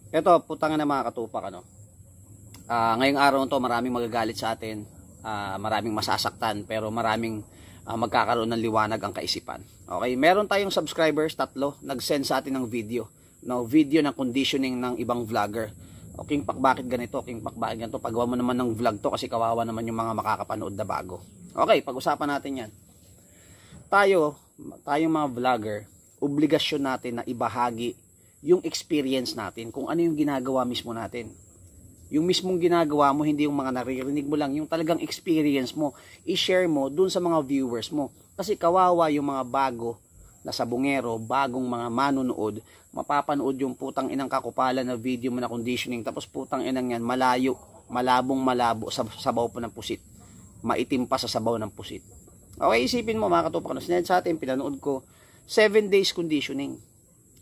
Eto, putang na mga katupak, ano. Ngayong araw to, maraming magagalit sa atin, maraming masasaktan, pero maraming magkakaroon ng liwanag ang kaisipan. Okay, meron tayong subscribers, 3, nag-send sa atin ng video, no, video ng conditioning ng ibang vlogger. O, King Pak, bakit ganito? King Pak, bakit ganito? Pagawa mo naman ng vlog to kasi kawawa naman yung mga makakapanood na bago. Okay, pag-usapan natin yan. Tayong mga vlogger, obligasyon natin na ibahagi yung experience natin, kung ano yung ginagawa mismo natin. Yung mismong ginagawa mo, hindi yung mga naririnig mo lang, yung talagang experience mo, i-share mo dun sa mga viewers mo. Kasi kawawa yung mga bago na sabungero, bagong mga manonood, mapapanood yung putang inang kakupalan na video mo na conditioning, tapos putang inang yan, malayo, malabo sa sabaw pa ng pusit. Maitim pa sa sabaw ng pusit. Okay, isipin mo mga katupak, sa atin, pinanood ko, 7 days conditioning.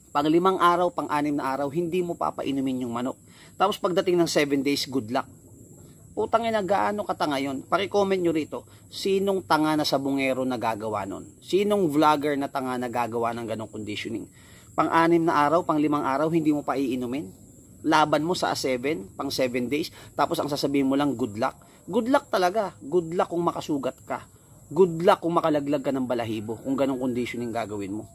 Pang 5 araw, pang 6 na araw, hindi mo papainumin yung manok. Tapos pagdating ng 7 days, good luck. Putang ina, gaano katanga yun? Paki-comment nyo rito, sinong tanga na sabungero na gagawa nun? Sinong vlogger na tanga na gagawa ng ganong conditioning? Pang 6 na araw, pang 5 araw, hindi mo pa iinumin? Laban mo sa 7, pang 7 days, tapos ang sasabihin mo lang, good luck. Good luck talaga. Good luck kung makasugat ka. Good luck kung makalaglag ka ng balahibo, kung ganong conditioning gagawin mo.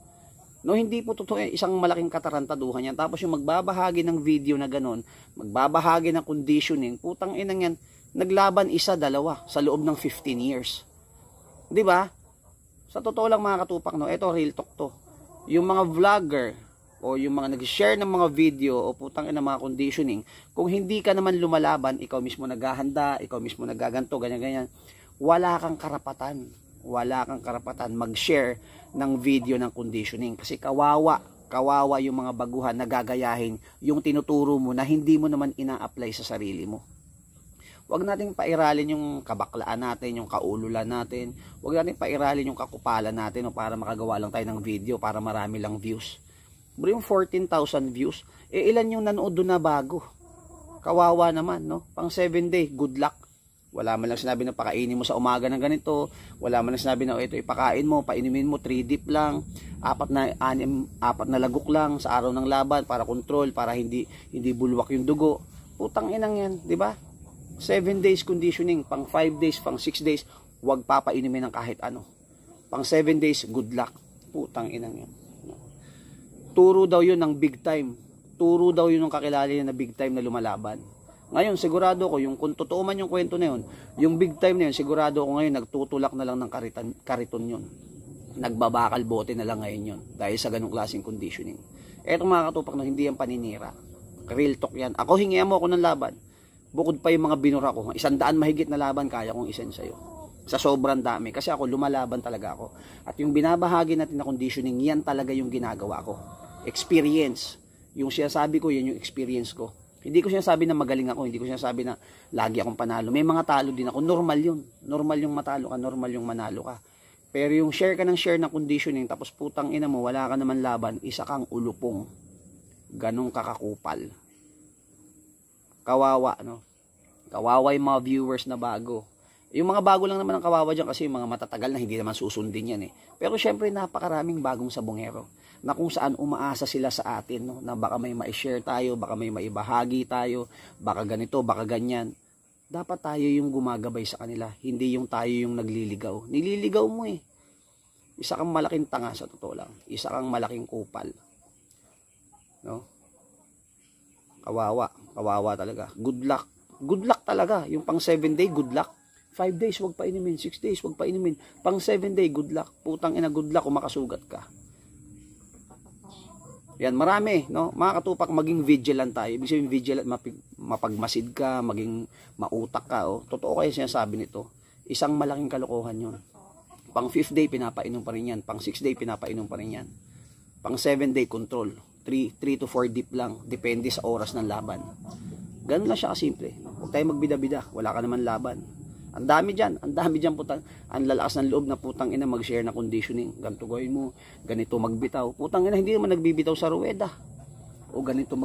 No, hindi po totoo, isang malaking katarantaduhan yan. Tapos yung magbabahagi ng video na ganon, magbabahagi ng conditioning, putang inang yan, naglaban 1, 2 sa loob ng 15 years. 'Di ba? Sa totoo lang mga katupak, no, ito real talk to. Yung mga vlogger o yung mga nag-share ng mga video o putang ina mga conditioning, kung hindi ka naman lumalaban, ikaw mismo naghahanda, ikaw mismo nagaganto, ganyan-ganyan, wala kang karapatan mag-share ng video ng conditioning kasi kawawa yung mga baguhan na gagayahin yung tinuturo mo na hindi mo naman ina-apply sa sarili mo. Huwag nating pairalin yung kabaklaan natin, yung kaululan natin. Huwag nating pairalin yung kakupalan natin o para makagawa lang tayo ng video para marami lang views. Bro, yung 14,000 views, ilan yung nanood doon na bago? Kawawa naman, no? Pang 7 day, good luck. Wala man lang sinabi na pakainin mo sa umaga ng ganito. Wala man lang sinabi na ito ipakain mo, painumin mo 3 dip lang, 4 na lagok lang sa araw ng laban para control, para hindi bulwak yung dugo. Putang inang yan, di ba? 7 days conditioning, pang 5 days, pang 6 days, huwag papainumin ng kahit ano. Pang 7 days, good luck. Putang inang yan. Turo daw yun ng big time. Turo daw yun ng kakilala na big time na lumalaban. Ngayon, sigurado ko, kung totoo man yung kwento na yun, yung big time na yun, sigurado ko ngayon, nagtutulak na lang ng kariton yun. Nagbabakal bote na lang ngayon yun, dahil sa ganung klaseng conditioning. Etong mga katupak na hindi yan paninira. Real talk yan. Ako, hingihan mo ako ng laban. Bukod pa yung mga binura ko, 100 mahigit na laban, kaya kong isend sa'yo. Sa sobrang dami. Kasi ako, lumalaban talaga ako. At yung binabahagi natin na conditioning, yan talaga yung ginagawa ko. Experience. Yung sinasabi ko, yan yung experience ko. Hindi ko sinasabi na magaling ako, hindi ko sinasabi na lagi akong panalo. May mga talo din ako, normal yun. Normal yung matalo ka, normal yung manalo ka. Pero yung share ka ng share na conditioning, tapos putang ina mo, wala ka naman laban, isa kang ulupong. Ganong kakakupal. Kawawa, no? Kawawa yung mga viewers na bago. Yung mga bago lang naman ang kawawa dyan kasi yung mga matatagal na hindi naman susundin yan eh. Pero syempre napakaraming bagong sabungero na kung saan umaasa sila sa atin, no? Na baka may ma-share tayo, baka may maibahagi tayo, baka ganito, baka ganyan. Dapat tayo yung gumagabay sa kanila, hindi yung tayo yung nagliligaw. Nililigaw mo eh. Isa kang malaking tanga sa totoo lang. Isa kang malaking kupal. No? Kawawa talaga. Good luck. Good luck talaga. Yung pang 7 day, good luck. 5 days, wag pa inumin. 6 days, wag pa inumin. Pang 7 day, good luck. Putang ina, good luck kung makasugat ka. Yan, marami, no? Mga katupak, maging vigilant tayo. Ibig sabihin, vigilant, mapagmasid ka, maging mautak ka, oh. Totoo kayo sinasabi nito. Isang malaking kalokohan yun. Pang 5th day, pinapainom pa rin yan. Pang 6th day, pinapainom pa rin yan. Pang 7 day, control. 3 to 4 dip lang. Depende sa oras ng laban. Ganun lang siya kasimple. Huwag tayo magbida-bida. Wala ka naman laban. Ang dami dyan putang, ang lalakas ng loob na putang ina mag-share na conditioning. Ganito gawin mo, ganito magbitaw. Putang ina, hindi naman nagbibitaw sa ruweda. O ganito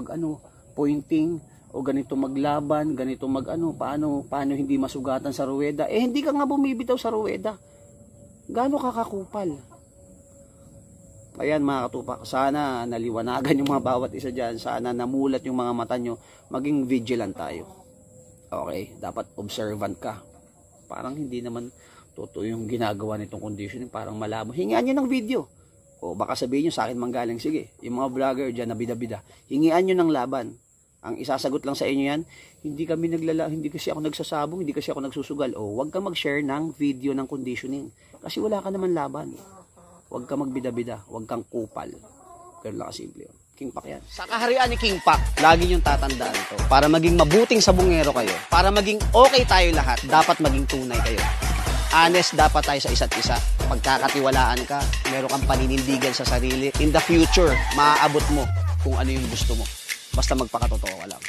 pointing, o ganito maglaban, ganito paano hindi masugatan sa ruweda. Eh hindi ka nga bumibitaw sa ruweda. Gaano ka kakupal? Ayan mga katupak, sana naliwanagan yung mga bawat isa dyan, sana namulat yung mga mata nyo, maging vigilant tayo. Okay, dapat observant ka. Parang hindi naman totoo yung ginagawa nitong conditioning, parang malabo. Hingian nyo ng video. O baka sabihin nyo sa akin manggaling, sige, yung mga vlogger dyan na bida-bida, hingian nyo ng laban. Ang isasagot lang sa inyo yan, hindi kasi ako nagsasabong, hindi kasi ako nagsusugal. O wag ka mag-share ng video ng conditioning kasi wala ka naman laban. Wag ka magbida-bida, wag kang kupal. Ganun lang kasimple yun. King Pak yan. Sa kaharian ni King Pak, lagi niyong tatandaan to. Para maging mabuting sabungero kayo, para maging okay tayo lahat, dapat maging tunay kayo. Honest dapat tayo sa isa't isa. Pagkakatiwalaan ka, meron kang paninindigan sa sarili. In the future, maaabot mo kung ano yung gusto mo. Basta magpakatotoo ka lang.